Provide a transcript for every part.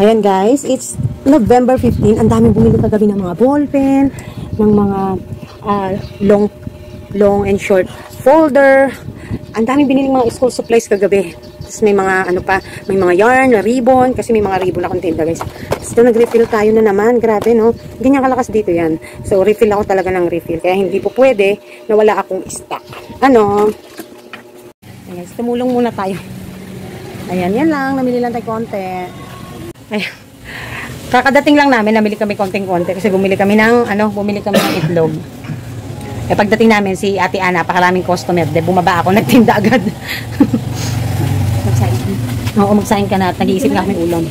Ayan guys, it's November 15. Ang daming bumili kagabi ng mga ballpen, ng mga long and short folder. Ang daming binili mga school supplies kagabi. Tapos may mga may mga yarn, na ribbon, kasi may mga ribbon akong tinda guys. Tapos nag-refill tayo na naman. Grabe no. Ganyan kalakas dito yan. So refill ako talaga ng refill. Kaya hindi po pwede na wala akong stock. Ayan guys, tumulong muna tayo. Ayan, yan lang. Namili lang tayo konti. Ayan. Kakadating lang namin, namili kami konting-konti kasi bumili kami ng itlog. Eh pagdating namin si Ate Ana, napakaraming customer, bumaba ako, nagtinda agad. Magsaing ka na at nag-iisip nga kami ulam.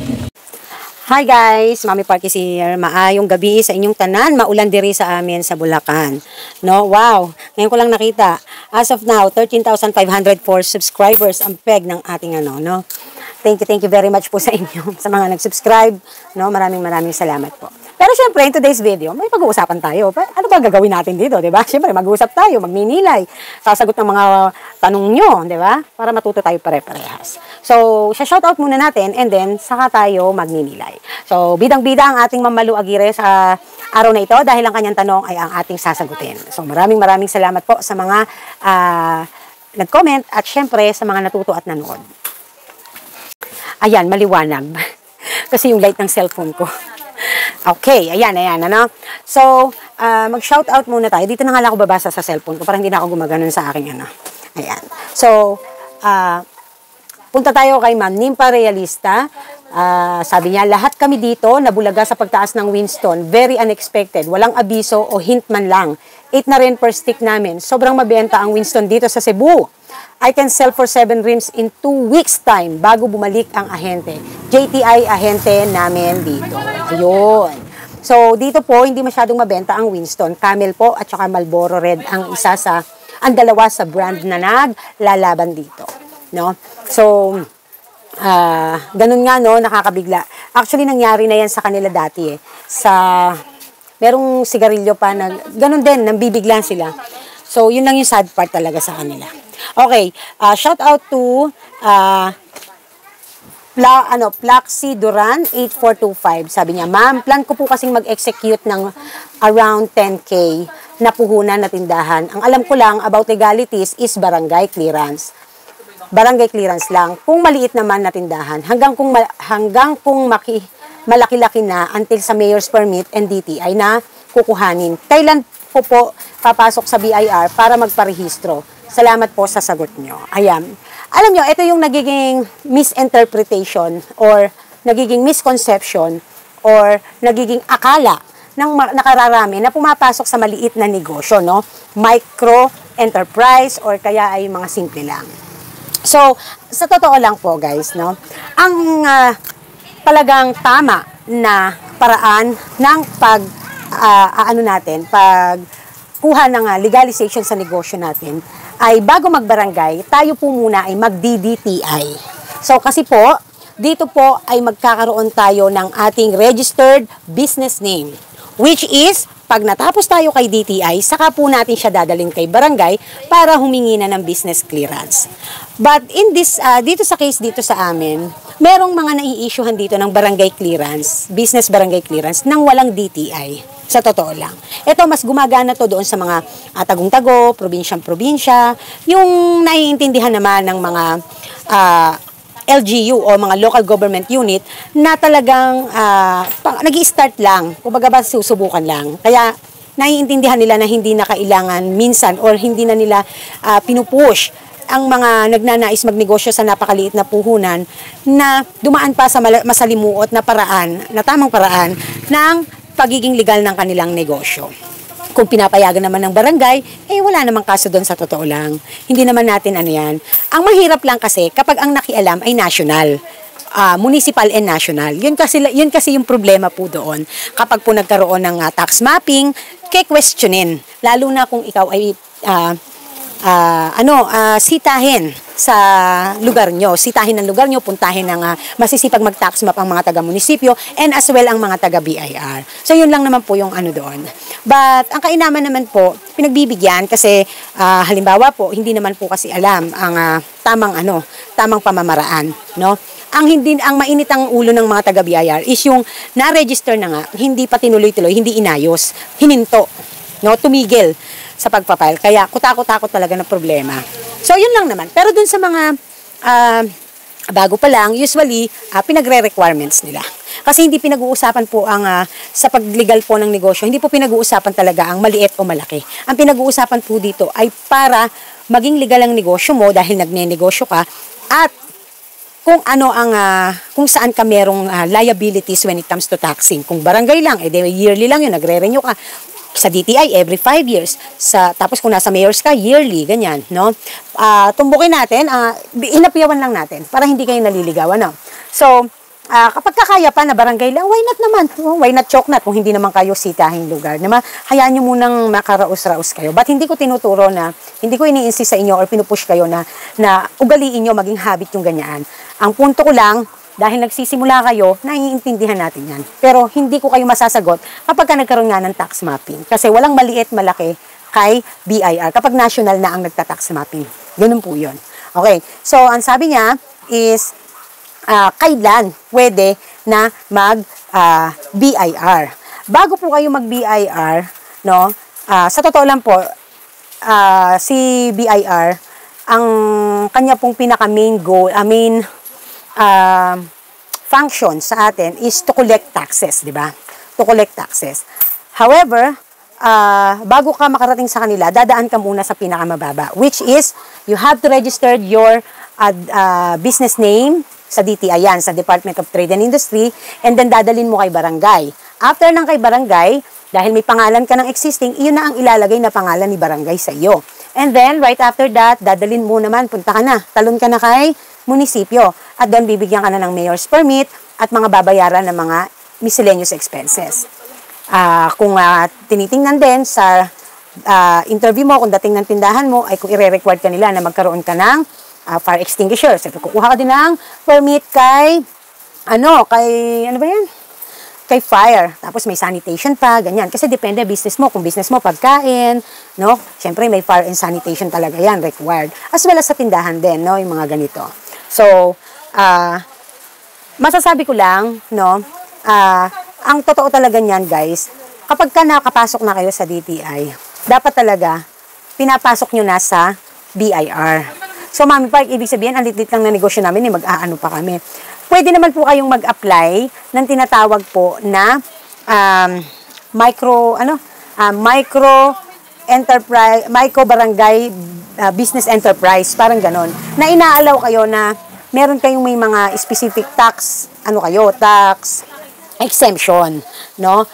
Hi guys, Mami Parkis here. Maayong gabi sa inyong tanan. Maulan diri sa amin sa Bulacan. No, wow. Ngayon ko lang nakita. As of now, 13,504 subscribers ang peg ng ating no. Thank you very much po sa inyo, sa mga nag-subscribe. No, maraming salamat po. Pero syempre, in today's video, may pag-uusapan tayo. Ano ba gagawin natin dito, di ba? Syempre, mag-uusap tayo, magninilay, sasagot ng mga tanong nyo, di ba? Para matuto tayo pare-parehas. So, shoutout muna natin, and then, saka tayo magninilay. So, bidang-bida ang ating Ma'am Malu Aguirre sa araw na ito, dahil ang kanyang tanong ay ang ating sasagutin. So, maraming salamat po sa mga nag-comment, at syempre, sa mga natuto at nanood. Ayan, maliwanag. Kasi yung light ng cellphone ko. Okay, ayan, ano. So, mag-shoutout muna tayo. Dito na nga lang ako babasa sa cellphone ko para hindi na ako gumaganon sa aking Ayan. So, punta tayo kay Ma'am Nimpa Realista. Sabi niya, lahat kami dito nabulaga sa pagtaas ng Winston. Very unexpected. Walang abiso o hint man lang. 8 na rin per stick namin. Sobrang mabenta ang Winston dito sa Cebu. I can sell for 7 rims in 2 weeks time bago bumalik ang ahente. JTI ahente namin dito. Ayun. So, dito po, hindi masyadong mabenta ang Winston. Camel po at saka Marlboro Red ang dalawa sa brand na naglalaban dito. No? So, ganun nga, no, nakakabigla. Actually, nangyari na yan sa kanila dati merong sigarilyo pa na, ganun din, nambibiglan sila. So, yun lang yung sad part talaga sa kanila. Okay, shout out to Plaxi Duran 8425. Sabi niya, ma'am, plan ko po kasing mag-execute ng around 10K na puhunan na tindahan. Ang alam ko lang about legalities is barangay clearance. Barangay clearance lang. Kung maliit naman na tindahan, hanggang kung malaki-laki na until sa mayor's permit and DTI na kukuhanin. Kailan po papasok sa BIR para magparehistro? Salamat po sa sagot nyo. Ayan. Alam nyo, ito yung nagiging misinterpretation or nagiging misconception or nagiging akala ng nakararami na pumapasok sa maliit na negosyo, no? Micro enterprise or kaya ay mga simple lang. So, sa totoo lang po guys, no? Ang talagang tama na paraan ng pagkuha ng legalization sa negosyo natin ay bago magbarangay, tayo po muna ay mag-DDTI. So, kasi po, dito po ay magkakaroon tayo ng ating registered business name, which is, pag natapos tayo kay DTI, saka po natin siya dadalhin kay barangay para humingi na ng business clearance. But in this, dito sa case dito sa amin, merong mga nai-issuehan dito ng barangay clearance, business barangay clearance, nang walang DTI. Sa totoo lang. Ito, mas gumagana to doon sa mga tagong-tago, probinsyang-probinsya, yung naiintindihan naman ng mga LGU o mga local government unit na talagang nag-i-start lang, kumbaga ba susubukan lang. Kaya naiintindihan nila na hindi na kailangan minsan or hindi na nila pinupush ang mga nagnanais magnegosyo sa napakaliit na puhunan na dumaan pa sa masalimuot na paraan, na tamang paraan ng pagiging legal ng kanilang negosyo. Kung pinapayagan naman ng barangay, wala namang kaso doon sa totoo lang. Hindi naman natin yan. Ang mahirap lang kasi kapag ang nakialam ay national, municipal and national. Yun kasi yung problema po doon. Kapag po nagkaroon ng tax mapping, questionin. Lalo na kung ikaw ay sitahin sa lugar nyo. Sitahin ng lugar nyo, puntahin ng masisipag mag-tax map ang mga taga-munisipyo and as well ang mga taga-BIR. So, yun lang naman po yung doon. But, ang kainaman naman po, pinagbibigyan kasi halimbawa po, hindi naman po kasi alam ang tamang pamamaraan, no? ang mainit ang ulo ng mga taga BIR is yung na-register na nga, hindi pa tinuloy-tuloy, hindi inayos, hininto, no, tumigil sa pagpapile. Kaya kutakot-takot talaga na problema. So yun lang naman. Pero dun sa mga bago pa lang, usually pinagre-requirements nila. Kasi hindi pinag-uusapan po ang sa paglegal po ng negosyo, hindi po pinag-uusapan talaga ang maliit o malaki. Ang pinag-uusapan po dito ay para maging legal ang negosyo mo dahil nagne-negosyo ka at kung ano ang kung saan ka merong liabilities when it comes to taxing. Kung barangay lang, yearly lang yun, nagre-renew ka. Sa DTI, every 5 years. Tapos kung nasa mayors ka, yearly, ganyan, no? Tumbukin natin, inapiyawan lang natin para hindi kayo naliligawan, no? So, kapag kakaya pa na barangay lang, why not naman? Why not choknat kung hindi naman kayo sitahing lugar? Naman, hayaan nyo munang makaraos-raos kayo. But hindi ko tinuturo na, hindi ko ini-insist sa inyo or pinupush kayo na ugaliin nyo maging habit yung ganyan. Ang punto ko lang, dahil nagsisimula kayo, naiintindihan natin yan. Pero hindi ko kayo masasagot kapag ka nagkaroon nga ng tax mapping. Kasi walang maliit malaki kay BIR kapag national na ang nagta-tax mapping. Ganun po yun. Okay, so ang sabi niya is, kailan pwede na mag-BIR. Bago po kayo mag-BIR, no, sa totoo lang po, si BIR, ang kanya pong pinaka-main goal, main function sa atin is to collect taxes, di ba? To collect taxes. However, bago ka makarating sa kanila, dadaan ka muna sa pinakamababa, which is, you have to register your business name sa DTI yan, sa Department of Trade and Industry, and then dadalin mo kay barangay. After ng kay barangay, dahil may pangalan ka ng existing, iyon na ang ilalagay na pangalan ni barangay sa iyo. And then, right after that, dadalin mo naman, punta ka na, talon ka na kay munisipyo. At doon bibigyan ka na ng mayor's permit at mga babayaran ng mga miscellaneous expenses. Kung tinitingnan din sa interview mo, kung dating ng tindahan mo, ay kung i-required ka nila na magkaroon ka ng fire extinguisher. So, kukuha ka din ng permit kay, ano ba yan? Kay fire. Tapos may sanitation pa, ganyan. Kasi depende business mo. Kung business mo, pagkain, no? Siyempre, may fire and sanitation talaga yan, required. As well as sa tindahan din, no? Yung mga ganito. So, masasabi ko lang, no? Ang totoo talaga niyan, guys, kapag ka nakapasok na kayo sa DTI, dapat talaga, pinapasok nyo na sa BIR. So, Mami Park, ibig sabihin, ang litit lang na negosyo namin, mag-aano pa kami. Pwede naman po kayong mag-apply ng tinatawag po na micro enterprise, micro barangay business enterprise, parang ganon. Na inaalaw kayo na meron kayong may mga specific tax, tax exemption, no?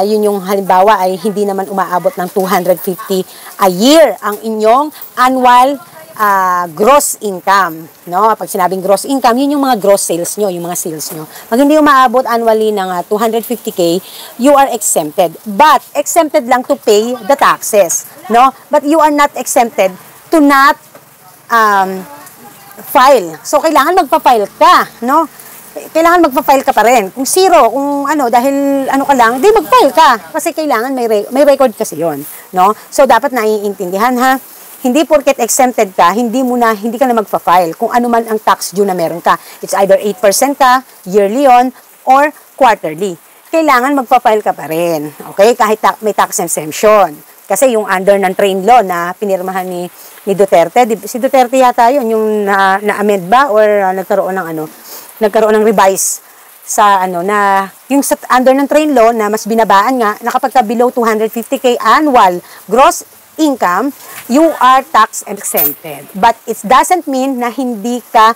Yun yung halimbawa ay hindi naman umaabot ng 250 a year ang inyong annual gross income, no? Pag sinabing gross income, yun yung mga gross sales nyo, yung mga sales nyo. Pag hindi umaabot annually ng 250K, you are exempted. But, exempted lang to pay the taxes, no? But you are not exempted to not file. So, kailangan magpa-file ka, no? Kailangan magpa-file ka pa rin. Kung zero, kung dahil ka lang, di mag-file ka. Kasi kailangan may record kasi yon, no? So, dapat naiintindihan, ha? Hindi porket exempted ka, hindi ka na magpa-file kung ano man ang tax due na meron ka. It's either 8% ka, yearly on, or quarterly. Kailangan magpa-file ka pa rin. Okay? Kahit may tax exemption. Kasi yung under ng train law na pinirmahan ni Duterte, si Duterte yata yun, yung na-amend ba or nagkaroon ng revise sa na yung under ng train law na mas binabaan nga na kapag ka below 250K annual gross income, you are tax exempted. But it doesn't mean na hindi ka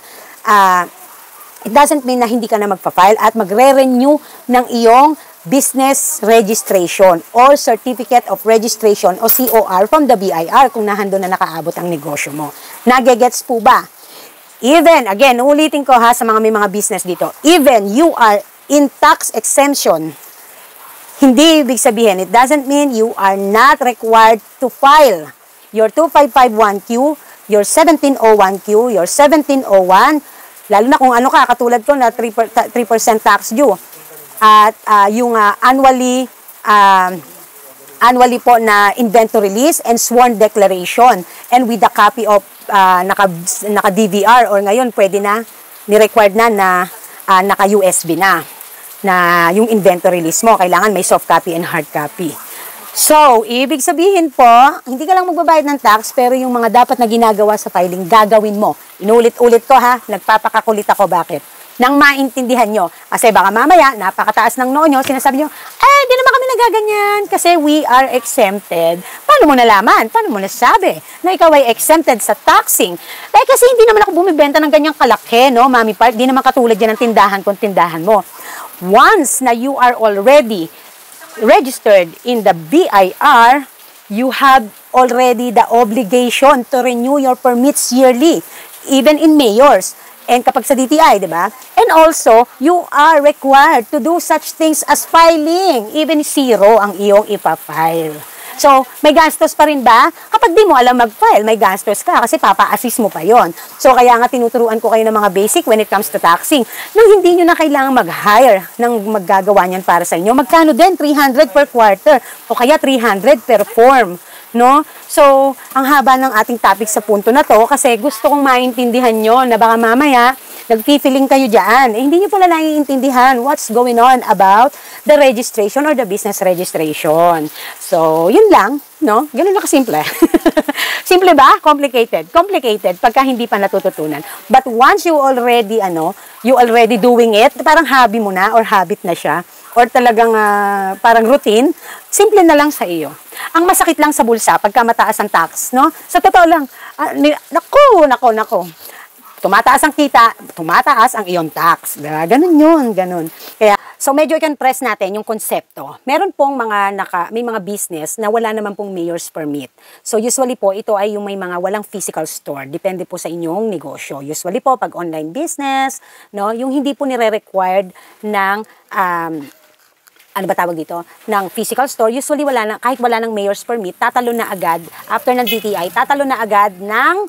na magpa-file at magre-renew ng iyong business registration or certificate of registration o COR from the BIR kung nahando na nakaabot ang negosyo mo. Nagegets po ba? Even, again, ulitin ko ha sa may mga business dito, even you are in tax exemption, hindi ibig sabihin, it doesn't mean you are not required to file your 2551Q, your 1701Q, your 1701, lalo na kung katulad ko na 3% tax due. At yung annually po na inventory list and sworn declaration and with a copy of naka-DVR or ngayon pwede na ni-required na naka-USB na yung inventory list mo. Kailangan may soft copy and hard copy. So, ibig sabihin po, hindi ka lang magbabayad ng tax, pero yung mga dapat na ginagawa sa filing, gagawin mo. Inulit-ulit ko ha, nagpapakakulit ako. Bakit? Nang maintindihan nyo. Kasi baka mamaya, napakataas ng noo nyo, sinasabi nyo, di naman kami nagaganyan kasi we are exempted. Paano mo nalaman? Paano mo nasabi na ikaw ay exempted sa taxing? Kasi hindi naman ako bumibenta ng ganyang kalaki, no, Mami Park? Di naman katulad yan ng tindahan kung tindahan mo. Once na you are already registered in the BIR, you have already the obligation to renew your permits yearly, even in mayors. And kapag sa DTI, di ba? And also, you are required to do such things as filing. Even 0 ang iyong ipafile. So, may gastos pa rin ba? Kapag di mo alam mag-file, may gastos ka kasi papa-assist mo pa yon. So, kaya nga tinuturuan ko kayo ng mga basic when it comes to taxing. Nung hindi nyo na kailangan mag-hire ng maggagawa niyan para sa inyo, magkano din? 300 per quarter o kaya 300 per form. No? So, ang haba ng ating topic sa punto na to kasi gusto kong maintindihan nyo na baka mamaya nag-feeling kayo dyan. Hindi nyo pala naiintindihan what's going on about the registration or the business registration. So, yun lang, no? Ganun lang kasimple. Simple ba? Complicated. Complicated pagka hindi pa natututunan. But once you already doing it, parang hobby mo na or habit na siya or talagang parang routine, simple na lang sa iyo. Ang masakit lang sa bulsa pagka mataas ang tax, no? Sa totoo lang, nako. Tumataas ang kita, tumataas ang iyong tax. Diba? Ganun yun, ganun. Kaya, so medyo i-compress natin yung konsepto. Meron pong may mga business na wala naman pong mayor's permit. So usually po, ito ay yung may mga walang physical store. Depende po sa inyong negosyo. Usually po, pag online business, no, yung hindi po nire-required ng ano ba tawag dito, ng physical store, usually kahit wala ng mayor's permit, tatalo na agad, after ng DTI, tatalo na agad ng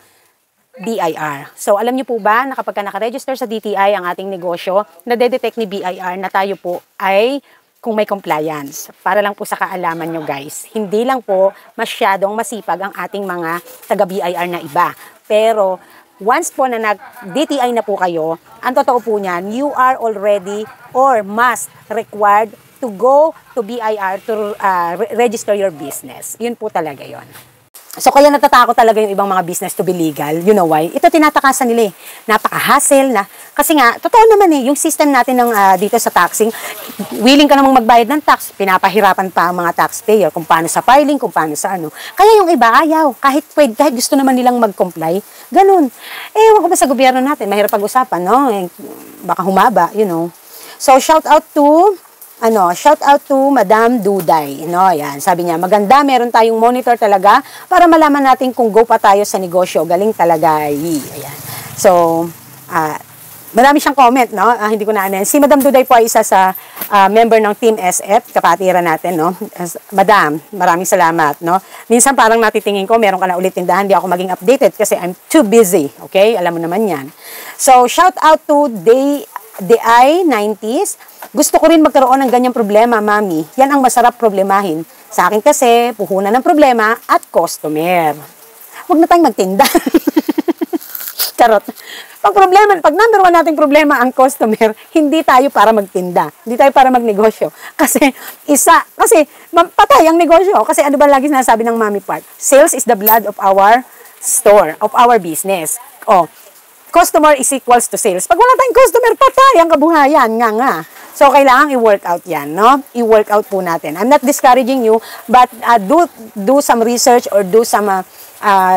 BIR. So, alam niyo po ba na kapag naka-register sa DTI ang ating negosyo, nadedetect ni BIR na tayo po ay kung may compliance. Para lang po sa kaalaman nyo guys. Hindi lang po masyadong masipag ang ating mga taga-BIR na iba. Pero, once po na nag-DTI na po kayo, ang totoo po niyan, you are already or must required to go to BIR to register your business. Yun po talaga yon. So, kaya natatakot talaga yung ibang mga business to be legal. You know why? Ito tinatakasan nila eh. Napaka-hassle na. Kasi nga, totoo naman eh, yung system natin ng, dito sa taxing, willing ka namang magbayad ng tax, pinapahirapan pa ang mga taxpayer kung paano sa filing, kung paano sa ano. Kaya yung iba, ayaw. Kahit gusto naman nilang mag-comply, ganun. Ewan ko ba sa gobyerno natin, mahirap pag-usapan, no? Baka humaba, you know. So, shout out to Madam Duday. No, yan. Sabi niya, maganda, meron tayong monitor talaga para malaman natin kung go pa tayo sa negosyo. Galing talaga. Ayan. So, marami siyang comment, no? Hindi ko na ano. Si Madam Duday po ay isa sa member ng Team SF, kapatiran natin, no? Madam, maraming salamat, no? Minsan parang natitingin ko, meron ka na ulit tindahan, hindi ako maging updated kasi I'm too busy. Okay? Alam mo naman yan. So, shout out to DI 90s. Gusto ko rin magkaroon ng ganyang problema, Mami. Yan ang masarap problemahin. Sa akin kasi, puhunan ng problema at customer. Huwag na tayong magtinda. Charot. Pag number 1 nating problema ang customer, hindi tayo para magtinda. Hindi tayo para magnegosyo. Kasi patay ang negosyo. Kasi ano ba lagi sinasabi ng Mami Park? Sales is the blood of our store, of our business. Customer is equals to sales. Pag wala tayong customer, patay ang kabuhayan. Nga. So, kailangan i-work out yan, no? I-work out po natin. I'm not discouraging you, but do some research or do some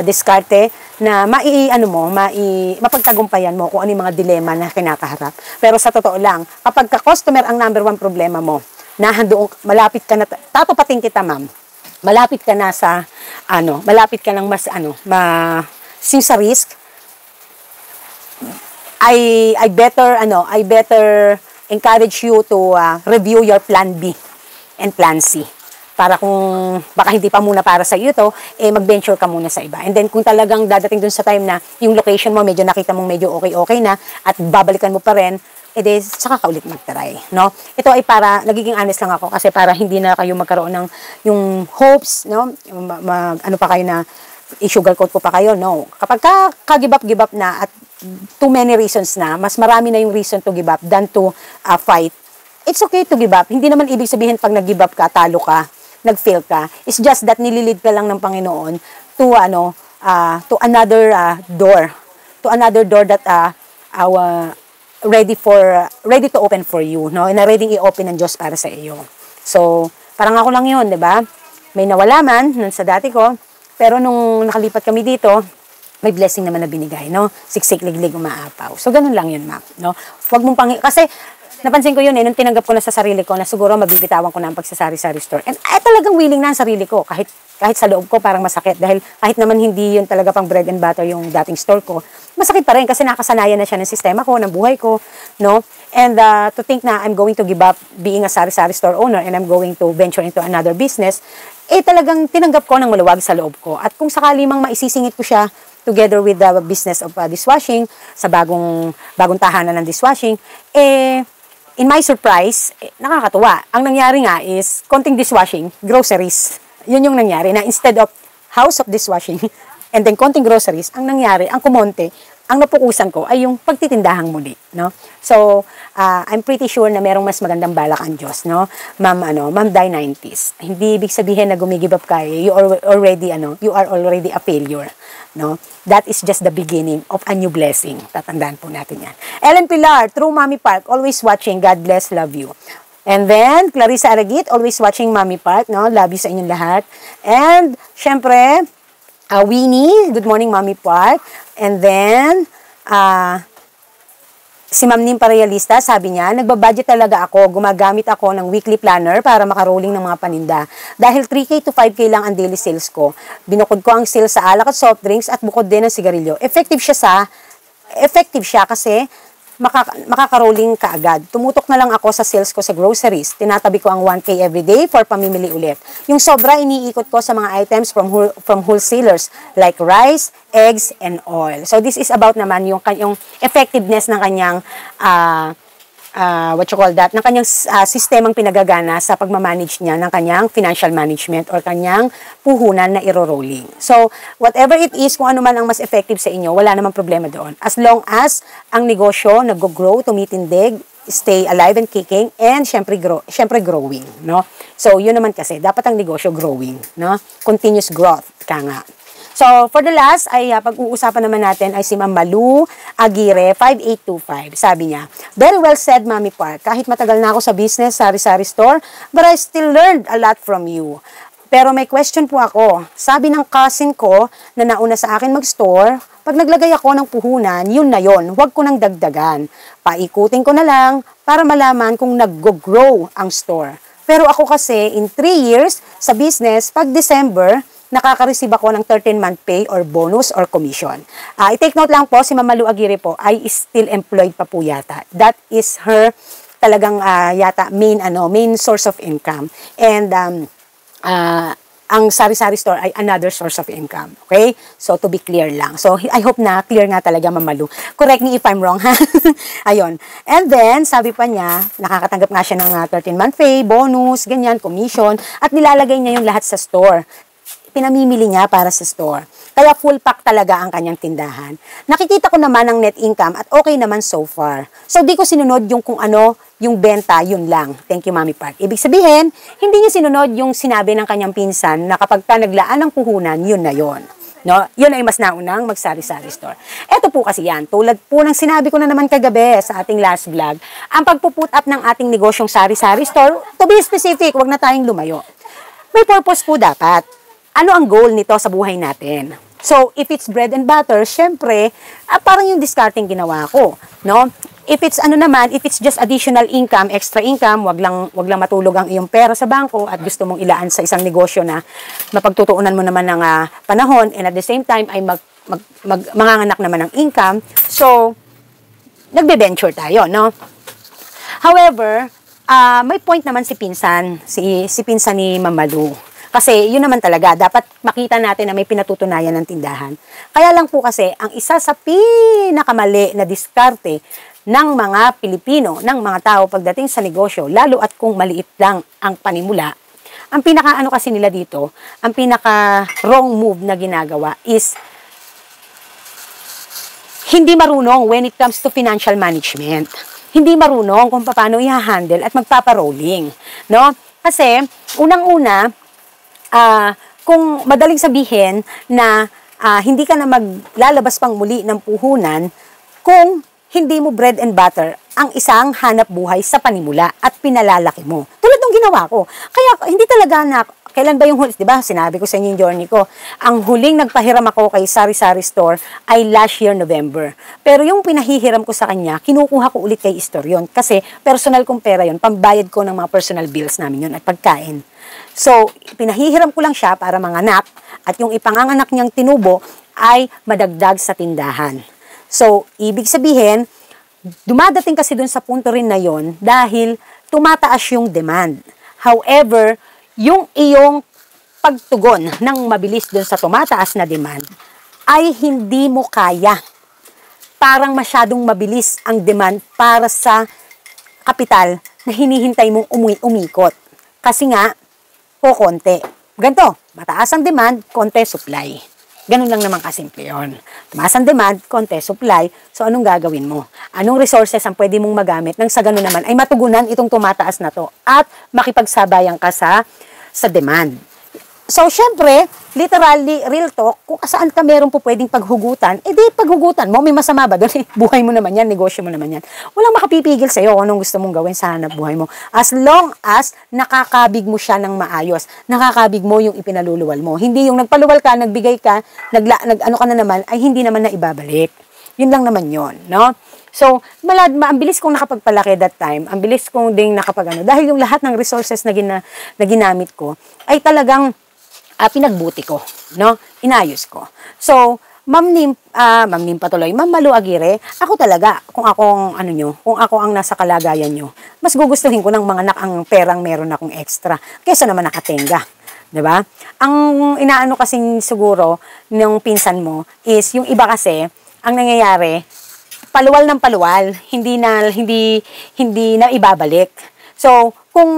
diskarte na mapagtagumpayan mo kung ano yung mga dilema na kinakaharap. Pero sa totoo lang, kapag ka-customer ang number 1 problema mo, malapit ka na, tatapating kita, ma'am. Malapit ka na sa, malapit ka ng since sa risk, I better encourage you to review your plan B and plan C. Para kung baka hindi pa muna para sa iyo to, mag-venture ka muna sa iba. And then kung talagang dadating dun sa time na yung location mo, medyo nakita mong medyo okay na, at babalikan mo pa rin, saka ka ulit mag-try, no? Ito ay para, nagiging honest lang ako, kasi para hindi na kayo magkaroon ng yung hopes, no? Ano pa kayo na, i-sugarcoat ko pa kayo, no? Kapag ka-give up na at too many reasons na, mas marami na yung reason to give up than to fight. It's okay to give up. Hindi naman ibig sabihin pag nag-give up ka, talo ka, nag-fail ka. It's just that nililid ka lang ng Panginoon to to another door. To another door that ready to open for you, no? Na ready i-open ng Diyos para sa iyo. So, parang ako lang 'yun, 'di ba? May nawala man nun sa dati ko, pero nung nakalipat kami dito, may blessing naman na binigay, no? Siksik, liglig, umaapaw. So, ganun lang 'yun, ma'am, no? Huwag mong kasi napansin ko yun nung tinanggap ko na sa sarili ko na siguro mabibitawan ko na ang pagsasari-sari store. And talagang willing na ang sarili ko kahit sa loob ko parang masakit dahil kahit naman hindi yun talaga pang bread and butter yung dating store ko, masakit pa rin kasi nakasanayan na siya ng sistema ko, ng buhay ko, no? And to think na I'm going to give up being a sari-sari store owner and I'm going to venture into another business, talagang tinanggap ko ng maluwag sa loob ko. At kung sakali mang maisisingit ko siya together with the business of dishwashing, sa bagong tahanan ng dishwashing, in my surprise, nakakatuwa. Ang nangyari nga is, konting dishwashing, groceries. Yun yung nangyari, na instead of house of dishwashing, and then konting groceries, ang nangyari, ang kumonte, ang napukusan ko ay yung pagtitindahang muli, no? So, I'm pretty sure na merong mas magandang balak ang Diyos, no? Ma'am Die 90s. Hindi ibig sabihin na gumigib up kayo, you are already a failure. No? That is just the beginning of a new blessing. Tatandaan po natin yan. Ellen Pilar, True Mommy Park, always watching. God bless, love you. And then, Clarissa Aragit, always watching Mommy Park. No? Love you sa inyong lahat. And, syempre, Winnie, good morning Mommy Park. And then, si Ma'am Nim Parealista, sabi niya, nagbabudget talaga ako, gumagamit ako ng weekly planner para makarolling ng mga paninda. Dahil 3K to 5K lang ang daily sales ko. Binukod ko ang sales sa alak at soft drinks at bukod din ng sigarilyo. Effective siya kasi makakarolling ka agad. Tumutok na lang ako sa sales ko sa groceries. Tinatabi ko ang 1K everyday for pamimili ulit. Yung sobra, iniikot ko sa mga items from wholesalers like rice, eggs, and oil. So this is about naman yung effectiveness ng kanyang ng kanyang sistemang pinagagana sa pagmamanage niya ng kanyang financial management or kanyang puhunan na iro-rolling. So, whatever it is, kung ano man ang mas effective sa inyo, wala namang problema doon. As long as ang negosyo nag-grow, tumitindig, stay alive and kicking, and syempre growing, no? So, yun naman kasi, dapat ang negosyo growing, no? Continuous growth, ka nga. So, for the last, ay pag-uusapan naman natin ay si Ma'am Malu Aguirre, 5825. Sabi niya, very well said, Mommy Park. Kahit matagal na ako sa business, sari-sari store, but I still learned a lot from you. Pero may question po ako. Sabi ng cousin ko na nauna sa akin mag-store, pag naglagay ako ng puhunan, yun na yun. Huwag ko nang dagdagan. Paikutin ko na lang para malaman kung nag-grow ang store. Pero ako kasi, in 3 years sa business, pag December, nakaka-receive ako ng 13-month pay or bonus or commission. I-take note lang po, si Ma'am Malu Aguirre po ay still employed pa po yata. That is her talagang yata main source of income. And ang sari-sari store ay another source of income. Okay? So, to be clear lang. So, I hope na clear nga talaga, Ma'am Malu. Correct me if I'm wrong, ha? Ayun. And then, sabi pa niya, nakakatanggap nga siya ng 13-month pay, bonus, ganyan, commission, at nilalagay niya yung lahat sa store. Pinamimili niya para sa store. Kaya full pack talaga ang kanyang tindahan. Nakikita ko naman ang net income at okay naman so far. So, di ko sinunod yung kung ano, yung benta, yun lang. Thank you, Mommy Park. Ibig sabihin, hindi niya sinunod yung sinabi ng kanyang pinsan na kapag ka naglaan ng puhunan, yun na yun. No? Yun ay mas naunang magsari-sari store. Ito po kasi yan. Tulad po ng sinabi ko na naman kagabi sa ating last vlog, ang pagpuput up ng ating negosyong sari-sari store, to be specific, wag na tayong lumayo. May purpose po dapat. Ano ang goal nito sa buhay natin? So, if it's bread and butter, syempre, parang yung discarding ginawa ko, no? If it's if it's just additional income, extra income, wag lang matulog ang iyong pera sa bangko at gusto mong ilaan sa isang negosyo na mapagtutuunan mo naman ng panahon and at the same time ay manganganak naman ng income. So, nagbe-venture tayo, no? However, may point naman si pinsan ni Ma'am Malu. Kasi yun naman talaga, dapat makita natin na may pinatutunayan ng tindahan. Kaya lang po kasi, ang isa sa pinakamali na diskarte ng mga Pilipino, ng mga tao pagdating sa negosyo, lalo at kung maliit lang ang panimula, ang pinaka-ano kasi nila dito, ang pinaka-wrong move na ginagawa is hindi marunong when it comes to financial management. Hindi marunong kung paano i-handle at magpapa-rolling, no? Kasi unang-una, kung madaling sabihin na hindi ka na maglalabas pang muli ng puhunan kung hindi mo bread and butter ang isang hanap buhay sa panimula at pinalalaki mo. Tulad ng ginawa ko. Kaya hindi talaga na, kailan ba yung huli, di ba? Sinabi ko sa inyo yung journey ko. Ang huling nagpahiram ako kay Sari Sari Store ay last year November. Pero yung pinahihiram ko sa kanya, kinukuha ko ulit kay Store yun. Kasi personal kong pera yun, pambayad ko ng mga personal bills namin yun at pagkain. So, pinahihiram ko lang siya para manganak at yung ipanganganak niyang tinubo ay madagdag sa tindahan. So, ibig sabihin, dumadating kasi dun sa punto rin na yon dahil tumataas yung demand. However, yung iyong pagtugon ng mabilis dun sa tumataas na demand ay hindi mo kaya. Parang masyadong mabilis ang demand para sa kapital na hinihintay mong umikot. Kasi nga, konti. Ganito, mataas ang demand, konti supply. Ganun lang naman kasimple yun. Tumaas ang demand, konti supply. So, anong gagawin mo? Anong resources ang pwede mong magamit nang sa ganun naman ay matugunan itong tumataas na to at makipagsabayan ka sa demand. So, syempre, literally, real talk, kung saan ka meron po pwedeng paghugutan, di paghugutan mo, may masama ba doon? Buhay mo naman yan, negosyo mo naman yan. Walang makapipigil sa'yo kung anong gusto mong gawin sa hanap buhay mo. As long as nakakabig mo siya ng maayos, nakakabig mo yung ipinaluluwal mo. Hindi yung nagpaluwal ka, nagbigay ka, ano ka na naman, ay hindi naman na ibabalik. Yun lang naman yun, no? So, ang bilis kong nakapagpalaki that time, ang bilis kong ding dahil yung lahat ng resources na ginamit ko, ay talagang pinagbuti ko, no? Inayos ko. So, Ma'am Nim patuloy, Ma'am Malu Aguirre, ako talaga, kung ako ang nasa kalagayan nyo, mas gugustuhin ko ng mga ang perang meron akong extra, kaysa naman nakatenga. 'Di ba? Ang inaano kasing siguro ng pinsan mo is yung iba kasi, ang nangyayari, paluwal ng paluwal, hindi na ibabalik. So, kung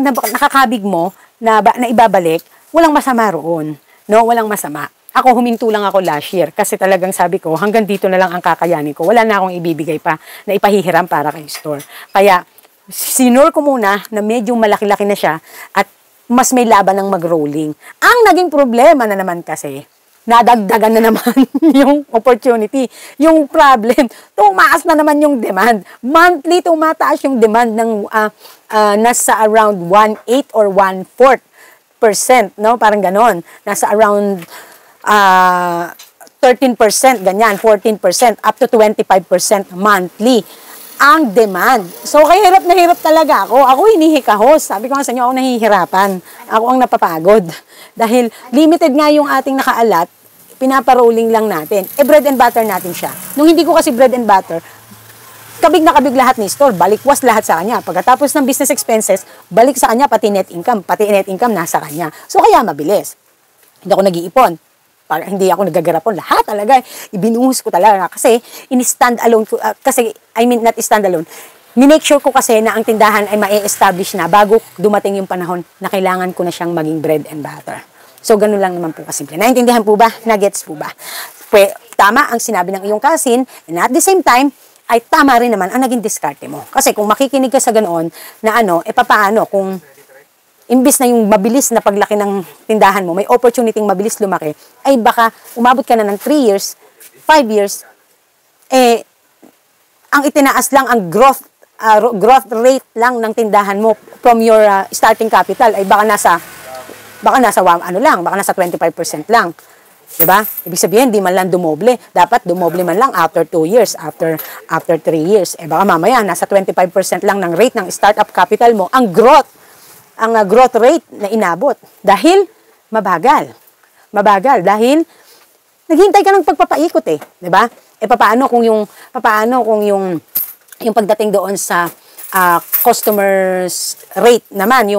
nakakabig mo na ibabalik, walang masama roon. No, walang masama. Ako, huminto lang ako last year kasi talagang sabi ko, hanggang dito na lang ang kakayanin ko. Wala na akong ibibigay pa na ipahihiram para kay store. Kaya, sinur ko muna na medyo malaki-laki na siya at mas may laban ng mag-rolling. Ang naging problema na naman kasi, nadagdagan na naman yung opportunity. Yung problem, tumaas na naman yung demand. Monthly, tumataas yung demand ng nasa around 1/8 or 1/4%, no? Parang ganon. Nasa around 13%, ganyan, 14%, up to 25% monthly ang demand. So, kaya hirap na hirap talaga ako. Ako hinihikahos. Sabi ko nga sa inyo, ako nahihirapan. Ako ang napapagod. Dahil limited nga yung ating nakaalat, pinaparolling lang natin. Bread and butter natin siya. Nung hindi ko kasi bread and butter, kabig na kabig lahat ni store, balikwas lahat sa kanya. Pagkatapos ng business expenses, balik sa kanya pati net income nasa kanya. So, kaya mabilis. Hindi ako nag-iipon. Hindi ako nagagarapon. Lahat talaga. Ibinuhos ko talaga. Kasi, in-stand alone ko. Not stand alone. Minake sure ko kasi na ang tindahan ay ma-establish na bago dumating yung panahon na kailangan ko na siyang maging bread and butter. So, ganun lang naman po kasimple. Naintindihan po ba? Nagets po ba? Tama ang sinabi ng iyong cousin. And at the same time, ay tama rin naman ang naging diskarte mo. Kasi kung makikinig ka sa ganoon, na papaano kung imbis na yung mabilis na paglaki ng tindahan mo, may opportunity mabilis lumaki, ay baka umabot ka na ng 3 years, 5 years, ang itinaas lang ang growth rate lang ng tindahan mo from your starting capital ay baka nasa 25% lang. Diba? Ibig sabihin, di man lang dumoble. Dapat dumoble man lang after 2 years, after 3 years. Baka mamaya, nasa 25% lang ng rate ng startup capital mo, ang growth rate na inabot. Dahil, mabagal. Dahil, naghintay ka ng pagpapaikot Diba? Paano kung yung pagdating doon sa customers rate naman,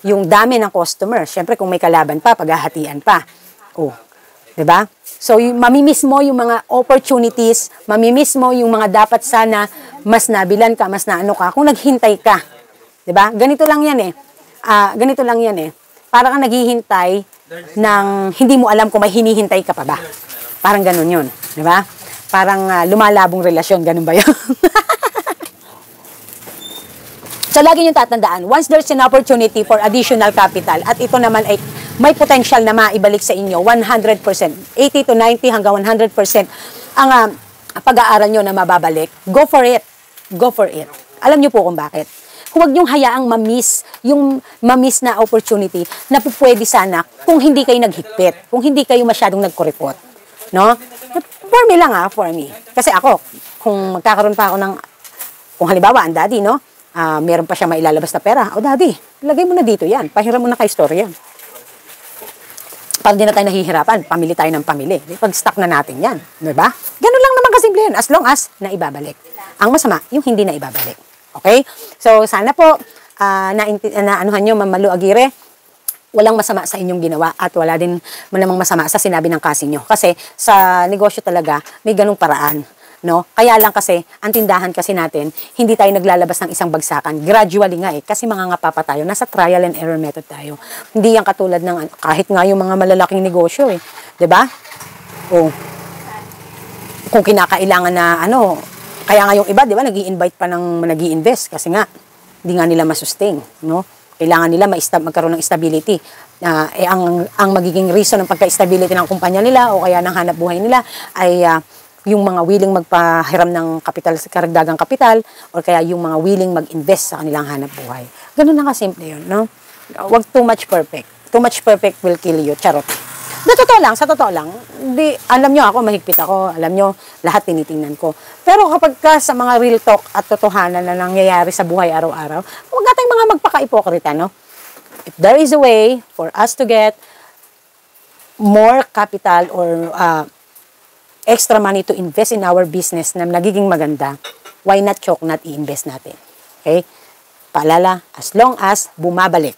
yung dami ng customers. Siyempre, kung may kalaban pa, paghahatian pa. Diba? So, mamimiss mo yung mga opportunities, mamimiss mo yung mga dapat sana mas nabilan ka, mas naano ka, kung naghintay ka. Diba? Ganito lang yan Para kang naghihintay ng hindi mo alam kung may hinihintay ka pa ba. Parang ganun yun. Diba? parang lumalabong relasyon, ganun ba yun? So, lagi nyo tatandaan, once there's an opportunity for additional capital, at ito naman ay may potential na maibalik sa inyo, 100%, 80 to 90 hanggang 100% ang pag-aaral nyo na mababalik, go for it. Go for it. Alam nyo po kung bakit. Huwag nyong hayaang ma-miss na opportunity na pwede sana kung hindi kayo naghigpit, kung hindi kayo masyadong nagkuripot. No? For me lang for me. Kasi ako, kung magkakaroon pa ako ng, kung halimbawa, ang daddy, no? Meron pa siya mailalabas na pera. O daddy, lagay mo na dito yan. Pahiram mo na kay story yan. Para di na tayo nahihirapan, pamili tayo ng pamili. Pag-stock na natin yan. Diba? Ganun lang naman kasimple yan. As long as naibabalik. Ang masama, yung hindi naibabalik. Okay? So, sana po, anuhan nyo, Ma'am Agire, walang masama sa inyong ginawa at wala din namang masama sa sinabi ng kasi nyo. Kasi sa negosyo talaga, may ganung paraan. No? Kaya lang kasi, ang tindahan kasi natin, hindi tayo naglalabas ng isang bagsakan. Gradually nga kasi mangangapa pa tayo. Nasa trial and error method tayo. Hindi yan katulad ng, kahit nga yung mga malalaking negosyo Diba? O, kung kinakailangan na, kaya nga yung iba, diba, nag-i-invite pa ng nag-i-invest kasi nga, hindi nga nila masustain, no? Kailangan nila magkaroon ng stability. Ang magiging reason ng pagka-stability ng kumpanya nila o kaya ng hanap buhay nila ay yung mga willing magpahiram ng kapital, karagdagang kapital, or kaya yung mga willing mag-invest sa kanilang hanap buhay. Ganun lang kasimple yun, no? Huwag too much perfect. Too much perfect will kill you. Charot. Sa totoo lang, alam nyo ako, mahigpit ako, alam nyo, lahat tinitingnan ko. Pero kapag sa mga real talk at totohanan na nangyayari sa buhay araw-araw, huwag natin mga magpaka-ipokrita, no? If there is a way for us to get more capital or extra money to invest in our business na nagiging maganda, why not i-invest natin? Okay? Paalala, as long as bumabalik,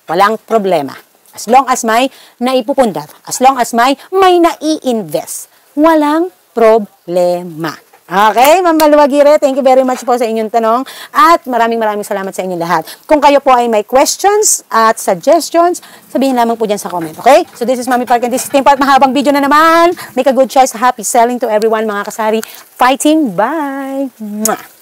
walang problema. As long as may naipupundar, as long as may nai-invest, walang problema. Okay, Ma'am Agire, thank you very much po sa inyong tanong at maraming salamat sa inyong lahat. Kung kayo po ay may questions at suggestions, sabihin lamang po dyan sa comment, okay? So this is Mami Park and this is Team Park. Mahabang video na naman. Make a good choice. Happy selling to everyone, mga kasari. Fighting. Bye! Mwah!